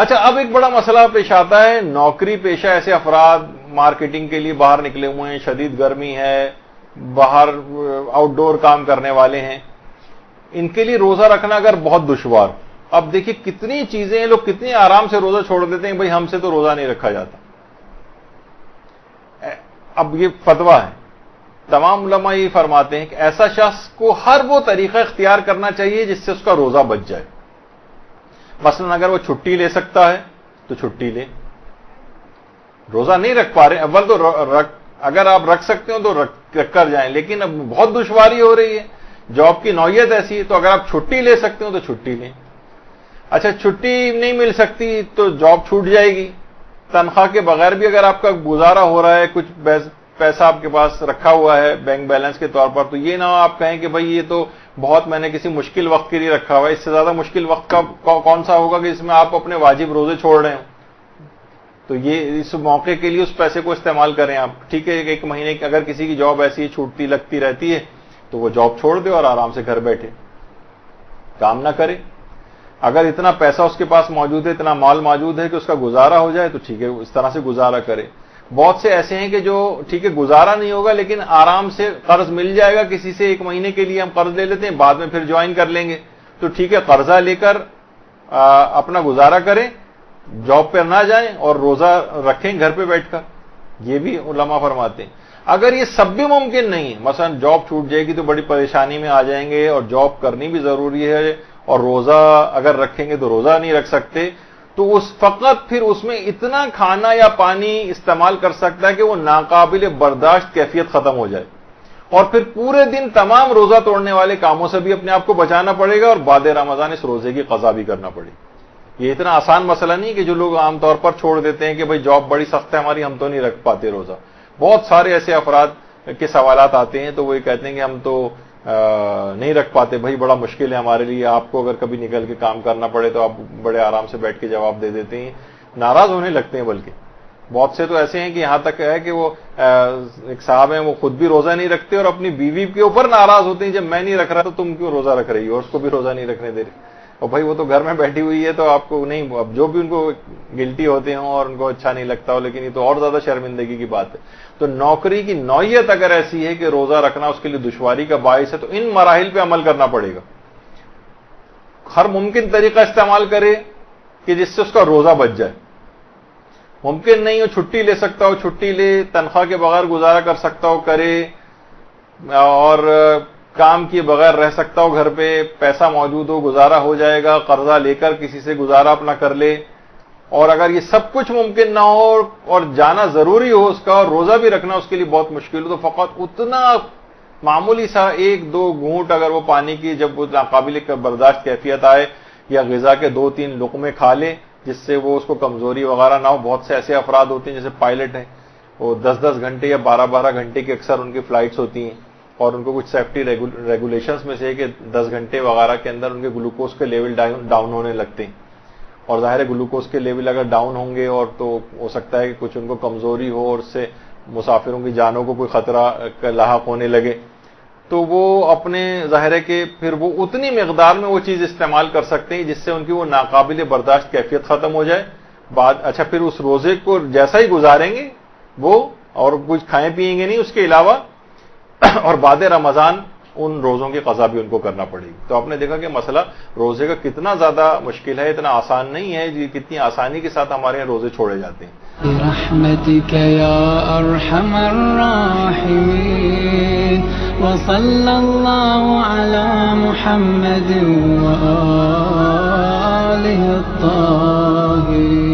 اچھا، اب ایک بڑا مسئلہ پیش آتا ہے، نوکری پیشہ ایسے افراد مارکیٹنگ کے لیے باہر نکلے ہوئے ہیں، شدید گرمی ہے، باہر آؤٹ ڈور کام کرنے والے ہیں، ان کے لیے روزہ رکھنا اگر بہت دشوار. اب دیکھیے کتنی چیزیں لوگ کتنی آرام سے روزہ چھوڑ دیتے ہیں، بھائی ہم سے تو روزہ نہیں رکھا جاتا. اب یہ فتویٰ ہے، تمام علماء یہ فرماتے ہیں کہ ایسا شخص کو ہر وہ طریقہ اختیار کرنا چاہیے جس سے اس کا روزہ بچ جائے. مثلا اگر وہ چھٹی لے سکتا ہے تو چھٹی لے. روزہ نہیں رکھ پا رہے، اول تو اگر آپ رکھ سکتے ہو تو رکھ کر جائیں، لیکن اب بہت دشواری ہو رہی ہے، جاب کی نوعیت ایسی ہے، تو اگر آپ چھٹی لے سکتے ہو تو چھٹی لیں. اچھا، چھٹی نہیں مل سکتی تو جاب چھوٹ جائے گی. تنخواہ کے بغیر بھی اگر آپ کا گزارا ہو رہا ہے، کچھ پیسہ آپ کے پاس رکھا ہوا ہے بینک بیلنس کے طور پر، تو یہ نہ آپ کہیں کہ بھائی یہ تو بہت میں نے کسی مشکل وقت کے لیے رکھا ہوا ہے، اس سے زیادہ مشکل وقت کا کون سا ہوگا کہ اس میں آپ اپنے واجب روزے چھوڑ رہے ہوں. تو یہ اس موقع کے لیے اس پیسے کو استعمال کریں آپ. ٹھیک ہے، ایک مہینے کی اگر کسی کی جاب ایسی چھوٹتی لگتی رہتی ہے تو وہ جاب چھوڑ دے اور آرام سے گھر بیٹھے کام نہ کرے. اگر اتنا پیسہ اس کے پاس موجود ہے، اتنا مال موجود ہے کہ اس کا گزارا ہو جائے تو ٹھیک ہے، اس طرح سے گزارا کرے. بہت سے ایسے ہیں کہ جو ٹھیک ہے گزارا نہیں ہوگا لیکن آرام سے قرض مل جائے گا کسی سے، ایک مہینے کے لیے ہم قرض لے لیتے ہیں، بعد میں پھر جوائن کر لیں گے، تو ٹھیک ہے قرضہ لے کر اپنا گزارا کریں، جاب پہ نہ جائیں اور روزہ رکھیں گھر پہ بیٹھ کر. یہ بھی علماء فرماتے ہیں. اگر یہ سب بھی ممکن نہیں ہے، مثلا جاب چھوٹ جائے گی تو بڑی پریشانی میں آ جائیں گے اور جاب کرنی بھی ضروری ہے اور روزہ اگر رکھیں گے تو روزہ نہیں رکھ سکتے، تو اس فقط پھر اس میں اتنا کھانا یا پانی استعمال کر سکتا ہے کہ وہ ناقابل برداشت کیفیت ختم ہو جائے، اور پھر پورے دن تمام روزہ توڑنے والے کاموں سے بھی اپنے آپ کو بچانا پڑے گا اور بعد رمضان اس روزے کی قضا بھی کرنا پڑے گی. یہ اتنا آسان مسئلہ نہیں کہ جو لوگ عام طور پر چھوڑ دیتے ہیں کہ بھائی جاب بڑی سخت ہے ہماری، ہم تو نہیں رکھ پاتے روزہ. بہت سارے ایسے افراد کے سوالات آتے ہیں تو وہ یہ کہتے ہیں کہ ہم تو نہیں رکھ پاتے، بھائی بڑا مشکل ہے ہمارے لیے، آپ کو اگر کبھی نکل کے کام کرنا پڑے تو آپ بڑے آرام سے بیٹھ کے جواب دے دیتے ہیں، ناراض ہونے لگتے ہیں. بلکہ بہت سے تو ایسے ہیں کہ یہاں تک ہے کہ وہ ایک صاحب ہیں، وہ خود بھی روزہ نہیں رکھتے اور اپنی بیوی کے اوپر ناراض ہوتے ہیں، جب میں نہیں رکھ رہا تو تم کیوں روزہ رکھ رہی ہو، اور اس کو بھی روزہ نہیں رکھنے دے رہی. اور بھائی وہ تو گھر میں بیٹھی ہوئی ہے تو آپ کو نہیں، اب جو بھی ان کو گلٹی ہوتے ہوں اور ان کو اچھا نہیں لگتا ہو، لیکن یہ تو اور زیادہ شرمندگی کی بات ہے. تو نوکری کی نوعیت اگر ایسی ہے کہ روزہ رکھنا اس کے لیے دشواری کا باعث ہے تو ان مراحل پہ عمل کرنا پڑے گا. ہر ممکن طریقہ استعمال کرے کہ جس سے اس کا روزہ بچ جائے. ممکن نہیں ہو چھٹی لے سکتا ہو چھٹی لے، تنخواہ کے بغیر گزارا کر سکتا ہو کرے، اور کام کیے بغیر رہ سکتا ہو گھر پہ، پیسہ موجود ہو گزارا ہو جائے گا، قرضہ لے کر کسی سے گزارا اپنا کر لے. اور اگر یہ سب کچھ ممکن نہ ہو اور جانا ضروری ہو اس کا اور روزہ بھی رکھنا اس کے لیے بہت مشکل ہو، تو فقط اتنا معمولی سا ایک دو گھونٹ اگر وہ پانی کی جب وہ ناقابل برداشت کیفیت آئے یا غذا کے 2-3 لقمے کھا لے جس سے وہ اس کو کمزوری وغیرہ نہ ہو. بہت سے ایسے افراد ہوتے ہیں جیسے پائلٹ ہیں، وہ 10-10 گھنٹے یا 12-12 گھنٹے کی اکثر ان کی فلائٹس ہوتی ہیں اور ان کو کچھ سیفٹی ریگولیشنز میں سے ہے کہ 10 گھنٹے وغیرہ کے اندر ان کے گلوکوز کے لیول ڈاؤن ہونے لگتے ہیں. اور ظاہر ہے گلوکوز کے لیول اگر ڈاؤن ہوں گے اور تو ہو سکتا ہے کہ کچھ ان کو کمزوری ہو اور اس سے مسافروں کی جانوں کو کوئی خطرہ لاحق ہونے لگے، تو وہ اپنے ظاہر ہے کہ پھر وہ اتنی مقدار میں وہ چیز استعمال کر سکتے ہیں جس سے ان کی وہ ناقابل برداشت کیفیت ختم ہو جائے. اچھا پھر اس روزے کو جیسا ہی گزاریں گے وہ، اور کچھ کھائیں پیئیں گے نہیں اس کے علاوہ، اور بعد رمضان ان روزوں کی قضا بھی ان کو کرنا پڑے گی. تو آپ نے دیکھا کہ مسئلہ روزے کا کتنا زیادہ مشکل ہے، اتنا آسان نہیں ہے جی، کتنی آسانی کے ساتھ ہمارے یہاں روزے چھوڑے جاتے ہیں. برحمتک یا ارحم الراحمین وصلی اللہ علی محمد وآلہ الطاہرین.